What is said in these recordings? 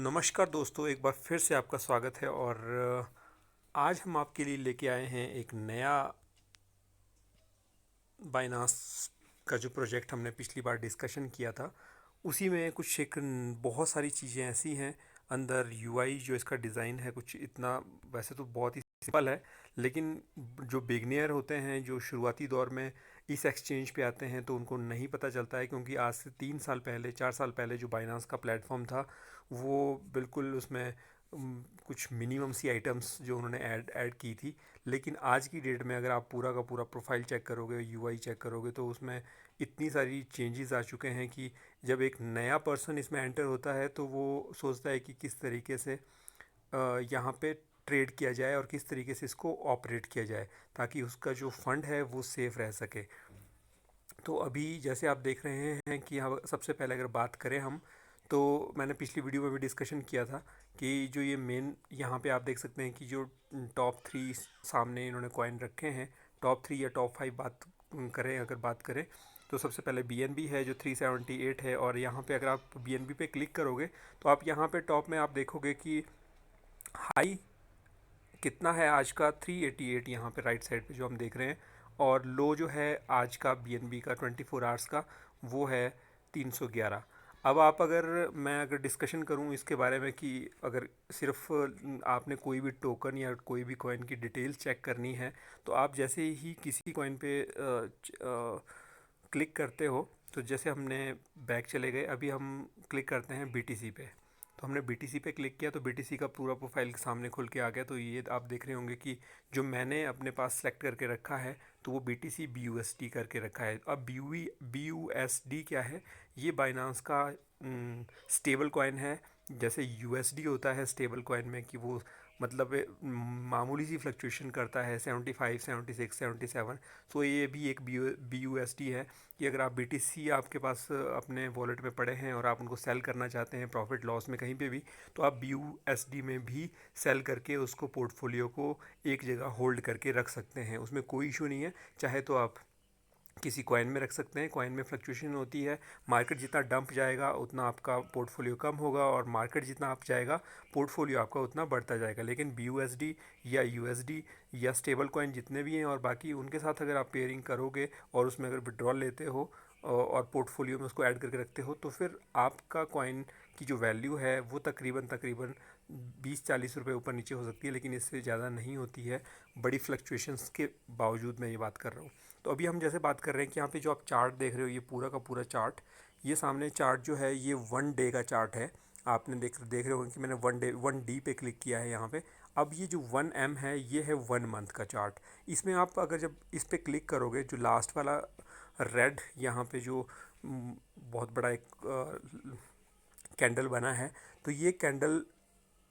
नमस्कार दोस्तों, एक बार फिर से आपका स्वागत है। और आज हम आपके लिए लेके आए हैं एक नया बाइनांस का जो प्रोजेक्ट हमने पिछली बार डिस्कशन किया था, उसी में कुछ एक बहुत सारी चीज़ें ऐसी हैं अंदर। यूआई जो इसका डिज़ाइन है कुछ इतना, वैसे तो बहुत ही सिंपल है, लेकिन जो बिगनियर होते हैं, जो शुरुआती दौर में इस एक्सचेंज पे आते हैं, तो उनको नहीं पता चलता है। क्योंकि आज से 3 साल पहले, 4 साल पहले जो बाइनांस का प्लेटफॉर्म था, वो बिल्कुल उसमें कुछ मिनिमम सी आइटम्स जो उन्होंने ऐड की थी। लेकिन आज की डेट में अगर आप पूरा का पूरा प्रोफाइल चेक करोगे, यूआई चेक करोगे, तो उसमें इतनी सारी चेंजेस आ चुके हैं कि जब एक नया पर्सन इसमें एंटर होता है तो वो सोचता है कि किस तरीके से यहाँ पे ट्रेड किया जाए और किस तरीके से इसको ऑपरेट किया जाए, ताकि उसका जो फंड है वो सेफ़ रह सके। तो अभी जैसे आप देख रहे हैं कि यहाँ सबसे पहले अगर बात करें हम, तो मैंने पिछली वीडियो में भी डिस्कशन किया था कि जो ये मेन यहाँ पे आप देख सकते हैं कि जो टॉप 3 सामने इन्होंने कॉइन रखे हैं, टॉप 3 या टॉप 5 बात करें, अगर बात करें तो सबसे पहले बीएनबी है जो 378 है। और यहाँ पे अगर आप बीएनबी पे क्लिक करोगे तो आप यहाँ पे टॉप में आप देखोगे कि हाई कितना है आज का, 388 यहाँ पे राइट साइड पे जो हम देख रहे हैं। और लो जो है आज का बीएनबी का 24 आवर्स का, वो है 311। अब आप अगर मैं अगर डिस्कशन करूं इसके बारे में कि अगर सिर्फ आपने कोई भी टोकन या कोई भी कॉइन की डिटेल चेक करनी है, तो आप जैसे ही किसी कॉइन पे क्लिक करते हो, तो जैसे हमने बैक चले गए, अभी हम क्लिक करते हैं बीटीसी पे। तो हमने बीटीसी पे क्लिक किया तो बीटीसी का पूरा प्रोफाइल सामने खुल के आ गया। तो ये आप देख रहे होंगे कि जो मैंने अपने पास सेलेक्ट करके रखा है, तो वो बीटीसी BUSD करके रखा है। अब BUSD क्या है? ये बाइनांस का स्टेबल कॉइन है। जैसे यूएसडी होता है स्टेबल कॉइन में कि वो मतलब मामूली सी फ्लक्चुएशन करता है, 75, 76, 77। सो ये भी एक BUSD है कि अगर आप BTC आपके पास अपने वॉलेट में पड़े हैं और आप उनको सेल करना चाहते हैं प्रॉफिट लॉस में कहीं पे भी, तो आप BUSD में भी सेल करके उसको पोर्टफोलियो को एक जगह होल्ड करके रख सकते हैं। उसमें कोई इशू नहीं है। चाहे तो आप किसी कॉइन में रख सकते हैं। कॉइन में फ्लक्चुएशन होती है, मार्केट जितना डंप जाएगा उतना आपका पोर्टफोलियो कम होगा, और मार्केट जितना अप जाएगा पोर्टफोलियो आपका उतना बढ़ता जाएगा। लेकिन BUSD या USD या स्टेबल कॉइन जितने भी हैं और बाकी, उनके साथ अगर आप पेयरिंग करोगे और उसमें अगर विड्रॉल लेते हो और पोर्टफोलियो में उसको ऐड करके रखते हो, तो फिर आपका कॉइन की जो वैल्यू है वो तकरीबन तकरीबन 20-40 रुपये ऊपर नीचे हो सकती है, लेकिन इससे ज़्यादा नहीं होती है, बड़ी फ्लक्चुएशंस के बावजूद मैं ये बात कर रहा हूँ। तो अभी हम जैसे बात कर रहे हैं कि यहाँ पे जो आप चार्ट देख रहे हो, ये पूरा का पूरा चार्ट, ये सामने चार्ट जो है ये 1 डे का चार्ट है। आपने देख रहे होंगे कि मैंने 1D पे क्लिक किया है यहाँ पे। अब ये जो 1M है, ये है 1 मंथ का चार्ट। इसमें आप अगर जब इस पे क्लिक करोगे, जो लास्ट वाला रेड यहाँ पे जो बहुत बड़ा एक कैंडल बना है, तो ये कैंडल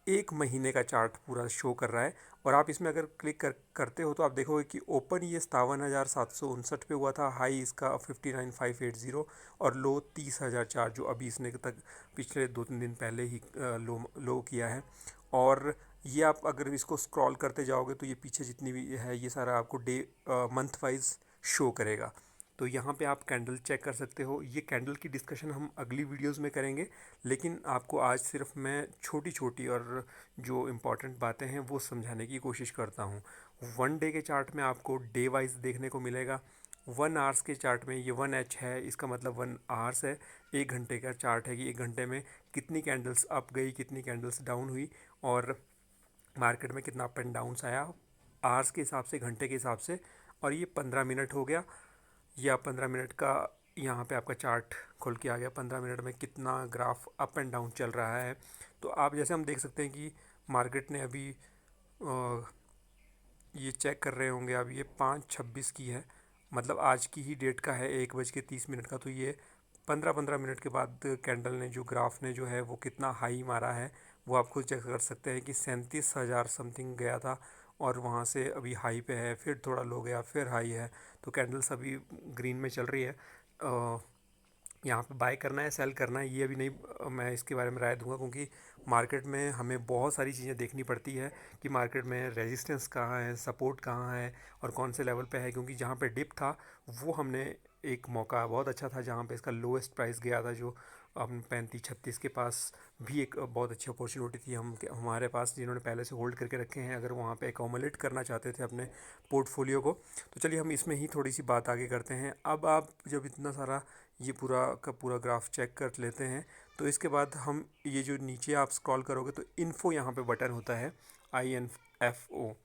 1 महीने का चार्ट पूरा शो कर रहा है। और आप इसमें अगर क्लिक करते हो तो आप देखोगे कि ओपन ये 57,759 पे हुआ था, हाई इसका 59,580, और लो 30,004 जो अभी इसने तक पिछले 2-3 दिन पहले ही लो किया है। और ये आप अगर इसको स्क्रॉल करते जाओगे तो ये पीछे जितनी भी है ये सारा आपको डे मंथ वाइज शो करेगा। तो यहाँ पे आप कैंडल चेक कर सकते हो। ये कैंडल की डिस्कशन हम अगली वीडियोस में करेंगे, लेकिन आपको आज सिर्फ मैं छोटी छोटी और जो इम्पॉर्टेंट बातें हैं वो समझाने की कोशिश करता हूँ। 1 डे के चार्ट में आपको डे वाइज देखने को मिलेगा। 1 आवर्स के चार्ट में ये 1H है, इसका मतलब 1 आवर्स है। 1 घंटे का चार्ट है कि 1 घंटे में कितनी कैंडल्स अप गई, कितनी कैंडल्स डाउन हुई, और मार्केट में कितना अप एंड डाउन्स आया, आवर्स के हिसाब से, घंटे के हिसाब से। और ये 15 मिनट हो गया, या 15 मिनट का यहाँ पे आपका चार्ट खुल के आ गया। 15 मिनट में कितना ग्राफ अप एंड डाउन चल रहा है। तो आप जैसे हम देख सकते हैं कि मार्केट ने अभी ये चेक कर रहे होंगे, अब ये 5:26 की है, मतलब आज की ही डेट का है, 1:30 का। तो ये 15-15 मिनट के बाद कैंडल ने, जो ग्राफ ने जो है वो कितना हाई मारा है, वो आप खुद चेक कर सकते हैं कि 37,000 समथिंग गया था, और वहाँ से अभी हाई पे है, फिर थोड़ा लो गया, फिर हाई है। तो कैंडल्स अभी ग्रीन में चल रही है। यहाँ पे बाय करना है, सेल करना है, ये अभी नहीं मैं इसके बारे में राय दूंगा, क्योंकि मार्केट में हमें बहुत सारी चीज़ें देखनी पड़ती है कि मार्केट में रेजिस्टेंस कहाँ है, सपोर्ट कहाँ है, और कौन से लेवल पे है। क्योंकि जहाँ पे डिप था वो हमने एक मौका बहुत अच्छा था जहाँ पे इसका लोएस्ट प्राइस गया था, जो हम 35-36 के पास भी एक बहुत अच्छी अपॉर्चुनिटी थी हमारे पास, जिन्होंने पहले से होल्ड करके रखे हैं, अगर वहाँ पे एकोमोलेट करना चाहते थे अपने पोर्टफोलियो को। तो चलिए हम इसमें ही थोड़ी सी बात आगे करते हैं। अब आप जब इतना सारा ये पूरा का पूरा ग्राफ चेक कर लेते हैं, तो इसके बाद हम ये जो नीचे आप स्क्रॉल करोगे तो इन्फो यहाँ पे बटन होता है, INFO।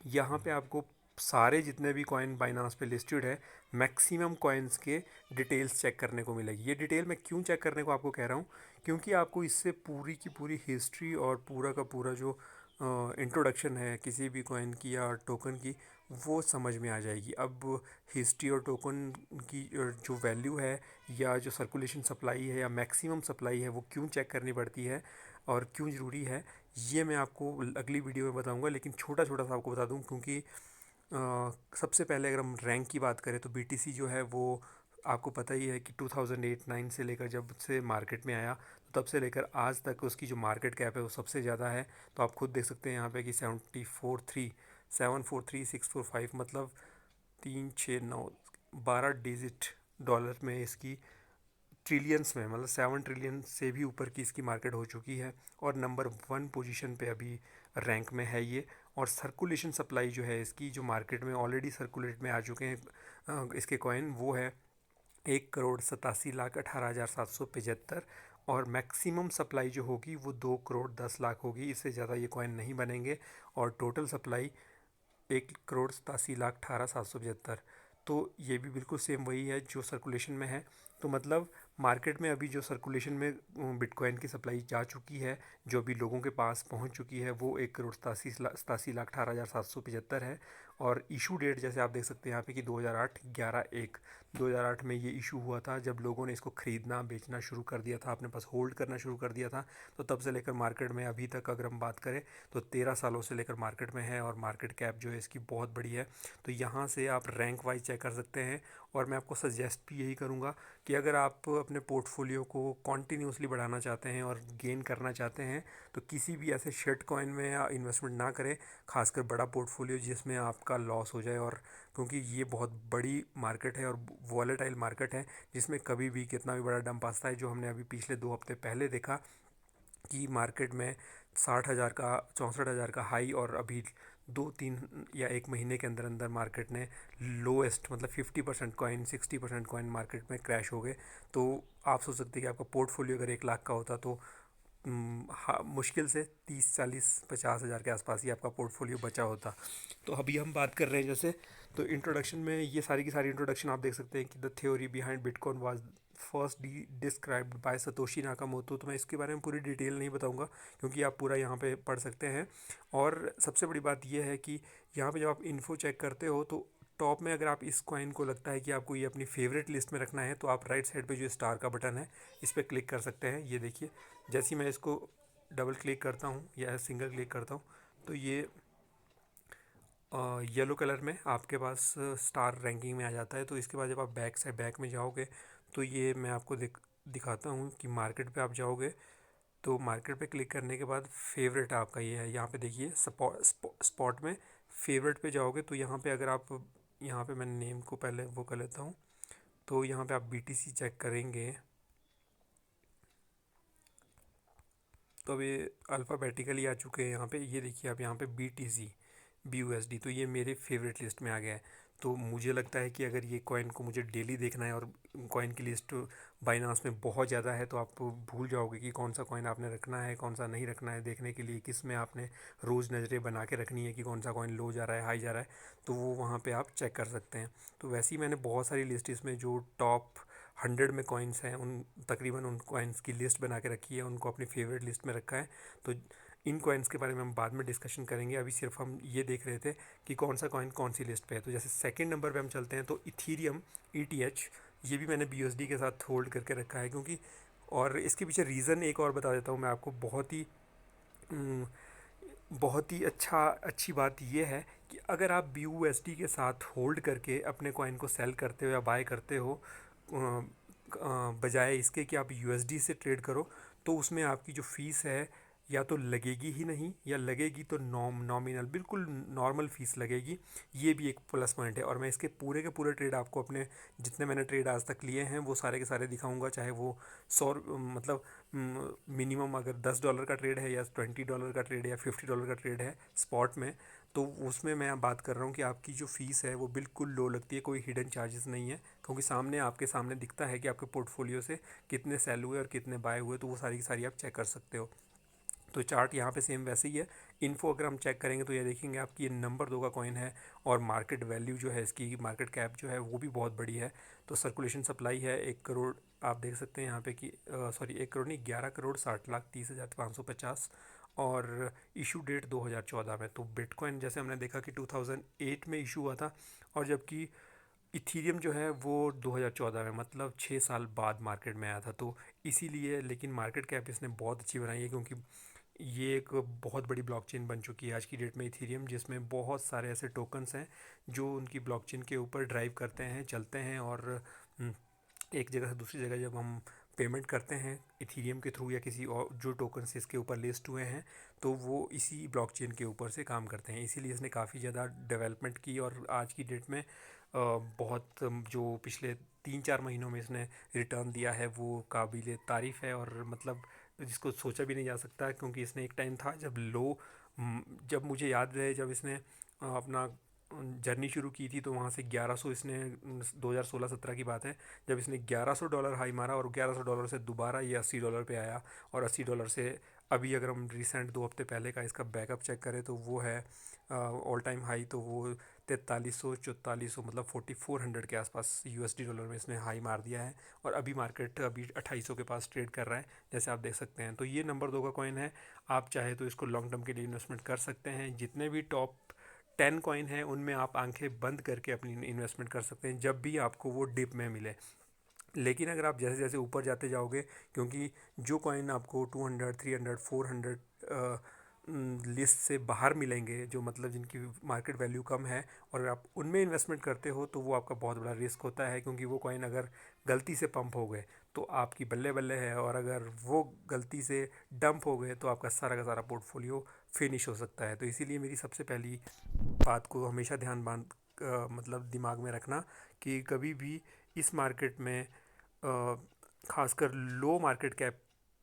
यहाँ पे आपको सारे जितने भी कॉइन बाइनांस पे लिस्टेड है, मैक्सिमम कॉइन्स के डिटेल्स चेक करने को मिलेगी। ये डिटेल मैं क्यों चेक करने को आपको कह रहा हूँ, क्योंकि आपको इससे पूरी की पूरी हिस्ट्री और पूरा का पूरा जो इंट्रोडक्शन है किसी भी कॉइन की या टोकन की, वो समझ में आ जाएगी। अब हिस्ट्री और टोकन की जो वैल्यू है या जो सर्कुलेशन सप्लाई है या मैक्सिमम सप्लाई है, वो क्यों चेक करनी पड़ती है और क्यों ज़रूरी है, ये मैं आपको अगली वीडियो में बताऊंगा। लेकिन छोटा छोटा सा आपको बता दूं, क्योंकि सबसे पहले अगर हम रैंक की बात करें तो BTC जो है वो आपको पता ही है कि 2008-9 से लेकर जब से मार्केट में आया, तो तब से लेकर आज तक उसकी जो मार्केट कैप है वो सबसे ज़्यादा है। तो आप खुद देख सकते हैं यहाँ पे कि 743,645, मतलब 369 12 डिजिट डॉलर में इसकी, ट्रिलियंस में, मतलब 7 ट्रिलियन से भी ऊपर की इसकी मार्केट हो चुकी है और नंबर 1 पोजीशन पे अभी रैंक में है ये। और सर्कुलेशन सप्लाई जो है इसकी, जो मार्केट में ऑलरेडी सर्कुलेट में आ चुके हैं इसके कॉइन, वो है 1,87,18,775। और मैक्सिमम सप्लाई जो होगी वो 2,10,00,000 होगी, इससे ज़्यादा ये कॉइन नहीं बनेंगे। और टोटल सप्लाई 1,87,18,775। तो ये भी बिल्कुल सेम वही है जो सर्कुलेशन में है। तो मतलब मार्केट में अभी जो सर्कुलेशन में बिटकॉइन की सप्लाई जा चुकी है, जो अभी लोगों के पास पहुंच चुकी है, वो 1,87,18,775 है। और इशू डेट जैसे आप देख सकते हैं यहाँ पे कि 2008 में ये इशू हुआ था, जब लोगों ने इसको ख़रीदना बेचना शुरू कर दिया था, अपने पास होल्ड करना शुरू कर दिया था। तो तब से लेकर मार्केट में अभी तक अगर हम बात करें तो 13 सालों से लेकर मार्केट में है और मार्केट कैप जो है इसकी बहुत बड़ी है। तो यहाँ से आप रैंक वाइज चेक कर सकते हैं। और मैं आपको सजेस्ट भी यही करूँगा कि अगर आप अपने पोर्टफोलियो को कॉन्टीन्यूसली बढ़ाना चाहते हैं और गेन करना चाहते हैं, तो किसी भी ऐसे शिट कॉइन में इन्वेस्टमेंट ना करें, खासकर बड़ा पोर्टफोलियो जिसमें आपका लॉस हो जाए। और क्योंकि ये बहुत बड़ी मार्केट है और वॉलेटाइल मार्केट है, जिसमें कभी भी कितना भी बड़ा डंप आता है, जो हमने अभी पिछले 2 हफ्ते पहले देखा कि मार्केट में 60,000 का 64,000 का हाई, और अभी 2-3 या 1 महीने के अंदर अंदर मार्केट ने लोएस्ट, मतलब 50% कॉइन 60% कॉइन मार्केट में क्रैश हो गए। तो आप सोच सकते हैं कि आपका पोर्टफोलियो अगर 1 लाख का होता तो हाँ, मुश्किल से 30-40-50 हज़ार के आसपास ही आपका पोर्टफोलियो बचा होता। तो अभी हम बात कर रहे हैं जैसे, तो इंट्रोडक्शन में ये सारी की सारी इंट्रोडक्शन आप देख सकते हैं कि the theory behind bitcoin was first described bye Satoshi Nakamoto. तो मैं इसके बारे में पूरी डिटेल नहीं बताऊंगा, क्योंकि आप पूरा यहाँ पे पढ़ सकते हैं। और सबसे बड़ी बात यह है कि यहाँ पे जब आप इन्फो चेक करते हो, तो टॉप में अगर आप इस कॉइन को लगता है कि आपको ये अपनी फेवरेट लिस्ट में रखना है, तो आप राइट साइड पे जो स्टार का बटन है, इस पर क्लिक कर सकते हैं। ये देखिए, जैसे ही मैं इसको डबल क्लिक करता हूँ या सिंगल क्लिक करता हूँ, तो ये येलो कलर में आपके पास स्टार रैंकिंग में आ जाता है। तो इसके बाद जब आप बैक में जाओगे, तो ये मैं आपको दिखाता हूँ कि मार्केट पे आप जाओगे, तो मार्केट पे क्लिक करने के बाद फेवरेट आपका ये है। यहाँ पे देखिए स्पॉट में फेवरेट पे जाओगे, तो यहाँ पे अगर आप, यहाँ पे मैं नेम को पहले वो कर लेता हूँ, तो यहाँ पे आप BTC चेक करेंगे तो अब ये अल्फ़ाबेटिकली आ चुके हैं यहाँ पे। ये देखिए आप यहाँ पे BUSD, तो ये मेरे फेवरेट लिस्ट में आ गया है। तो मुझे लगता है कि अगर ये कॉइन को मुझे डेली देखना है और कॉइन की लिस्ट बाइनांस में बहुत ज़्यादा है, तो आप भूल जाओगे कि कौन सा कॉइन आपने रखना है, कौन सा नहीं रखना है। देखने के लिए किस में आपने रोज़ नज़रें बना के रखनी है कि कौन सा कॉइन लो जा रहा है, हाई जा रहा है, तो वो वहाँ पे आप चेक कर सकते हैं। तो वैसे ही मैंने बहुत सारी लिस्ट इसमें जो टॉप 100 में कॉइन्स हैं, उन तकरीबन उन कॉइन्स की लिस्ट बना के रखी है, उनको अपनी फेवरेट लिस्ट में रखा है। तो इन कॉइन्स के बारे में हम बाद में डिस्कशन करेंगे। अभी सिर्फ हम ये देख रहे थे कि कौन सा कॉइन कौन सी लिस्ट पे है। तो जैसे सेकंड नंबर पे हम चलते हैं, तो इथीरियम ETH, ये भी मैंने BUSD के साथ होल्ड करके रखा है, क्योंकि, और इसके पीछे रीज़न एक और बता देता हूँ मैं आपको। बहुत ही अच्छी बात यह है कि अगर आप BUSD के साथ होल्ड करके अपने कॉइन को सेल करते हो या बाय करते हो, बजाय इसके कि आप USD से ट्रेड करो, तो उसमें आपकी जो फ़ीस है या तो लगेगी ही नहीं, या लगेगी तो नॉमिनल बिल्कुल नॉर्मल फ़ीस लगेगी। ये भी एक प्लस पॉइंट है। और मैं इसके पूरे के पूरे ट्रेड आपको अपने जितने मैंने ट्रेड आज तक लिए हैं वो सारे के सारे दिखाऊंगा, चाहे वो 100 मतलब मिनिमम अगर $10 का ट्रेड है, या $20 का ट्रेड है, या $50 का ट्रेड है स्पॉट में, तो उसमें मैं बात कर रहा हूँ कि आपकी जो फ़ीस है वो बिल्कुल लो लगती है, कोई हिडन चार्जेस नहीं है, क्योंकि सामने आपके सामने दिखता है कि आपके पोर्टफोलियो से कितने सेल हुए और कितने बाय हुए, तो वो सारी की सारी आप चेक कर सकते हो। तो चार्ट यहाँ पे सेम वैसे ही है। इन्फो अगर हम चेक करेंगे तो ये देखेंगे आपकी ये नंबर 2 का कॉइन है, और मार्केट वैल्यू जो है इसकी, मार्केट कैप जो है वो भी बहुत बड़ी है। तो सर्कुलेशन सप्लाई है 1 करोड़, आप देख सकते हैं यहाँ पे कि सॉरी 1 करोड़ नहीं, 11,60,30,550, और इशू डेट 2014 में। तो बिटकॉइन जैसे हमने देखा कि 2008 में इशू हुआ था, और जबकि इथीरियम जो है वो 2014 में, मतलब 6 साल बाद मार्केट में आया था। तो इसीलिए, लेकिन मार्केट कैप इसने बहुत अच्छी बनाई है, क्योंकि ये एक बहुत बड़ी ब्लॉकचेन बन चुकी है आज की डेट में इथीरियम, जिसमें बहुत सारे ऐसे टोकन्स हैं जो उनकी ब्लॉकचेन के ऊपर ड्राइव करते हैं, चलते हैं, और एक जगह से दूसरी जगह जब हम पेमेंट करते हैं इथीरियम के थ्रू, या किसी और जो टोकन्स इसके ऊपर लिस्ट हुए हैं, तो वो इसी ब्लॉकचेन के ऊपर से काम करते हैं। इसीलिए इसने काफ़ी ज़्यादा डेवलपमेंट की, और आज की डेट में बहुत जो पिछले 3-4 महीनों में इसने रिटर्न दिया है वो काबिल तारीफ़ है। और मतलब जिसको सोचा भी नहीं जा सकता, क्योंकि इसने एक टाइम था जब जब मुझे याद है जब इसने अपना जर्नी शुरू की थी, तो वहाँ से 1100 इसने 2016-17 की बात है, जब इसने $1100 हाई मारा, और $1100 से दोबारा ये $80 पे आया, और $80 से अभी अगर हम रिसेंट 2 हफ्ते पहले का इसका बैकअप चेक करें तो वो है ऑल टाइम हाई, तो वो 4300-4400 मतलब 4400 के आसपास USD में इसने हाई मार दिया है। और अभी मार्केट अभी 2800 के पास ट्रेड कर रहा है, जैसे आप देख सकते हैं। तो ये नंबर 2 का कॉइन है। आप चाहे तो इसको लॉन्ग टर्म के लिए इन्वेस्टमेंट कर सकते हैं। जितने भी टॉप 10 कॉइन हैं उनमें आप आंखें बंद करके अपनी इन्वेस्टमेंट कर सकते हैं, जब भी आपको वो डिप में मिले। लेकिन अगर आप जैसे जैसे ऊपर जाते जाओगे, क्योंकि जो कॉइन आपको 200, 300, 400 लिस्ट से बाहर मिलेंगे, जो मतलब जिनकी मार्केट वैल्यू कम है, और अगर आप उनमें इन्वेस्टमेंट करते हो तो वो आपका बहुत बड़ा रिस्क होता है, क्योंकि वो कॉइन अगर गलती से पंप हो गए तो आपकी बल्ले बल्ले है, और अगर वो गलती से डंप हो गए तो आपका सारा का सारा पोर्टफोलियो फिनिश हो सकता है। तो इसीलिए मेरी सबसे पहली बात को हमेशा ध्यान मतलब दिमाग में रखना, कि कभी भी इस मार्केट में खासकर लो मार्केट कैप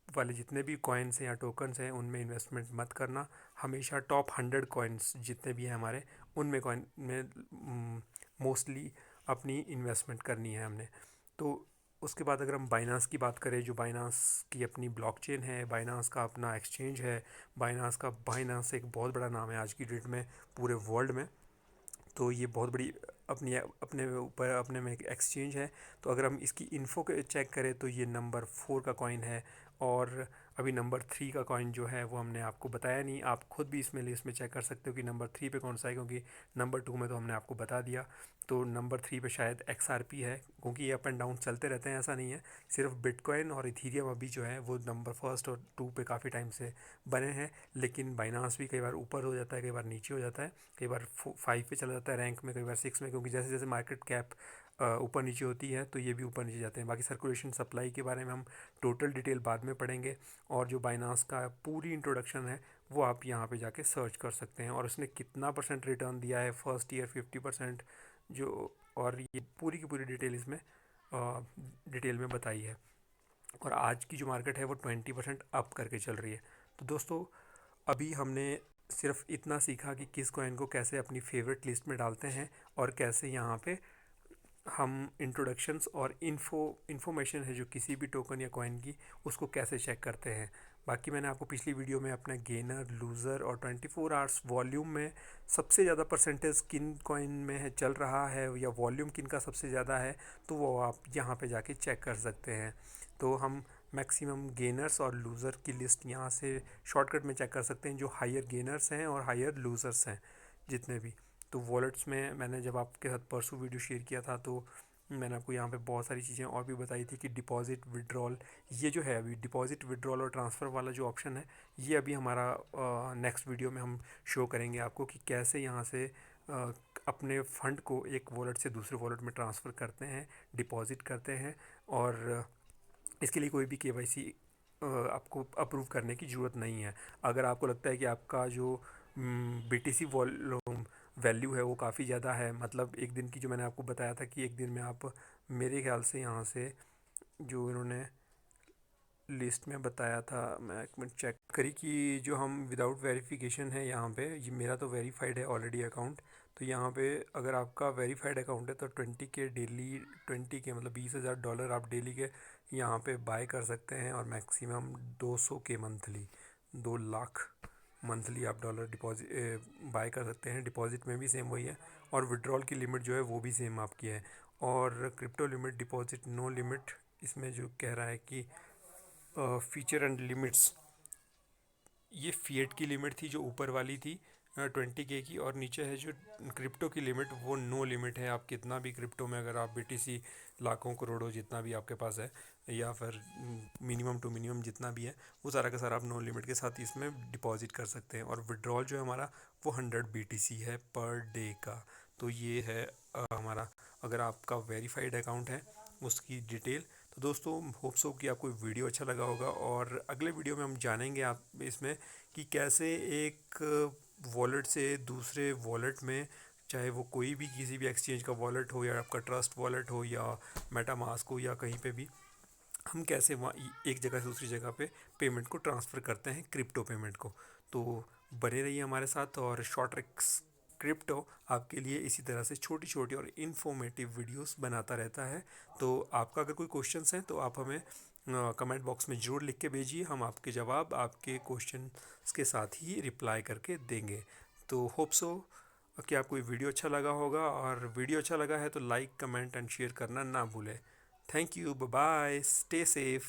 वाले जितने भी कॉइन्स हैं या टोकन्स हैं उनमें इन्वेस्टमेंट मत करना। हमेशा टॉप 100 कॉइन्स जितने भी हैं हमारे, उनमें कॉइन में मोस्टली अपनी इन्वेस्टमेंट करनी है हमने। तो उसके बाद अगर हम बाइनांस की बात करें, जो बाइनांस की अपनी ब्लॉकचेन है, बाइनांस का अपना एक्सचेंज है, बाइनांस एक बहुत बड़ा नाम है आज की डेट में पूरे वर्ल्ड में। तो ये बहुत बड़ी अपनी अपने ऊपर अपने में एक एक्सचेंज है। तो अगर हम इसकी इन्फो के चेक करें तो ये नंबर 4 का कॉइन है, और अभी नंबर 3 का कॉइन जो है वो हमने आपको बताया नहीं। आप खुद भी इसमें लिस्ट में चेक कर सकते हो कि नंबर 3 पे कौन सा है, क्योंकि नंबर 2 में तो हमने आपको बता दिया। तो नंबर 3 पे शायद XRP है, क्योंकि ये अप एंड डाउन चलते रहते हैं, ऐसा नहीं है। सिर्फ बिटकॉइन और इथीरियम अभी जो है वो नंबर फर्स्ट और 2 पे काफ़ी टाइम से बने हैं, लेकिन बाइनांस भी कई बार ऊपर हो जाता है, कई बार नीचे हो जाता है, कई बार 5 पे चला जाता है रैंक में, कई बार 6 में, क्योंकि जैसे जैसे मार्केट कैप ऊपर नीचे होती है तो ये भी ऊपर नीचे जाते हैं। बाकी सर्कुलेशन सप्लाई के बारे में हम टोटल डिटेल बाद में पढ़ेंगे, और जो बाइनांस का पूरी इंट्रोडक्शन है वो आप यहाँ पे जाके सर्च कर सकते हैं, और उसने कितना परसेंट रिटर्न दिया है फर्स्ट ईयर 50% जो, और ये पूरी की पूरी डिटेल इसमें डिटेल में बताई है। और आज की जो मार्केट है वो 20% अप करके चल रही है। तो दोस्तों, अभी हमने सिर्फ इतना सीखा कि किस कॉइन को कैसे अपनी फेवरेट लिस्ट में डालते हैं, और कैसे यहाँ पे हम इंट्रोडक्शंस और इन्फॉर्मेशन है जो किसी भी टोकन या कॉइन की, उसको कैसे चेक करते हैं। बाकी मैंने आपको पिछली वीडियो में अपना गेनर, लूज़र और 24 आवर्स वॉल्यूम में सबसे ज़्यादा परसेंटेज किन कॉइन में है चल रहा है, या वॉल्यूम किन का सबसे ज़्यादा है, तो वो आप यहाँ पे जाके चेक कर सकते हैं। तो हम मैक्सिमम गेनर्स और लूज़र की लिस्ट यहाँ से शॉर्टकट में चेक कर सकते हैं, जो हायर गेनर्स हैं और हायर लूज़र्स हैं जितने भी। तो वॉलेट्स में मैंने जब आपके साथ परसों वीडियो शेयर किया था तो मैंने आपको यहाँ पे बहुत सारी चीज़ें और भी बताई थी कि डिपॉजिट विड्रॉल, ये जो है अभी डिपॉजिट विड्रॉल और ट्रांसफ़र वाला जो ऑप्शन है, ये अभी हमारा नेक्स्ट वीडियो में हम शो करेंगे आपको कि कैसे यहाँ से अपने फ़ंड को एक वॉलेट से दूसरे वॉलेट में ट्रांसफ़र करते हैं, डिपॉजिट करते हैं। और इसके लिए कोई भी KYC आपको अप्रूव करने की ज़रूरत नहीं है। अगर आपको लगता है कि आपका जो BTC वैल्यू है वो काफ़ी ज़्यादा है, मतलब एक दिन की जो मैंने आपको बताया था कि एक दिन में आप, मेरे ख्याल से यहाँ से जो इन्होंने लिस्ट में बताया था, मैं एक मिनट चेक करी कि जो हम विदाउट वेरिफिकेशन है यहाँ पे, ये मेरा तो वेरीफाइड है ऑलरेडी अकाउंट। तो यहाँ पे अगर आपका वेरीफाइड अकाउंट है तो 20 के डेली, 20 के मतलब $20,000 आप डेली के यहाँ पे बाय कर सकते हैं, और मैक्सिमम 200 के मंथली, 2 लाख मंथली आप डॉलर डिपॉजिट बाय कर सकते हैं। डिपॉजिट में भी सेम वही है, और विड्रॉल की लिमिट जो है वो भी सेम आपकी है। और crypto limit deposit no limit, इसमें जो कह रहा है कि फीचर एंड लिमिट्स, ये फिएट की लिमिट थी जो ऊपर वाली थी 20K की, और नीचे है जो क्रिप्टो की लिमिट, वो नो लिमिट है। आप कितना भी क्रिप्टो में, अगर आप BTC लाखों करोड़ों जितना भी आपके पास है, या फिर मिनिमम टू मिनिमम जितना भी है, वो सारा का सारा आप नो लिमिट के साथ इसमें डिपॉजिट कर सकते हैं। और विड्रॉल जो है हमारा वो 100 BTC है पर डे का। तो ये है हमारा, अगर आपका वेरीफाइड अकाउंट है उसकी डिटेल। तो दोस्तों, होप सो कि आपको वीडियो अच्छा लगा होगा, और अगले वीडियो में हम जानेंगे आप इसमें कि कैसे एक वॉलेट से दूसरे वॉलेट में, चाहे वो कोई भी किसी भी एक्सचेंज का वॉलेट हो, या आपका ट्रस्ट वॉलेट हो, या मेटामास्क हो, या कहीं पे भी, हम कैसे वहाँ एक जगह से दूसरी जगह पे पेमेंट को ट्रांसफ़र करते हैं, क्रिप्टो पेमेंट को। तो बने रहिए हमारे साथ, और शॉर्ट ट्रिक्स क्रिप्टो आपके लिए इसी तरह से छोटी छोटी और इन्फॉर्मेटिव वीडियोस बनाता रहता है। तो आपका अगर कोई क्वेश्चंस हैं तो आप हमें कमेंट बॉक्स में ज़रूर लिख के भेजिए, हम आपके जवाब आपके क्वेश्चन के साथ ही रिप्लाई करके देंगे। तो होप सो कि आपको ये वीडियो अच्छा लगा होगा, और वीडियो अच्छा लगा है तो लाइक, कमेंट एंड शेयर करना ना भूलें। Thank you, bye bye, stay safe.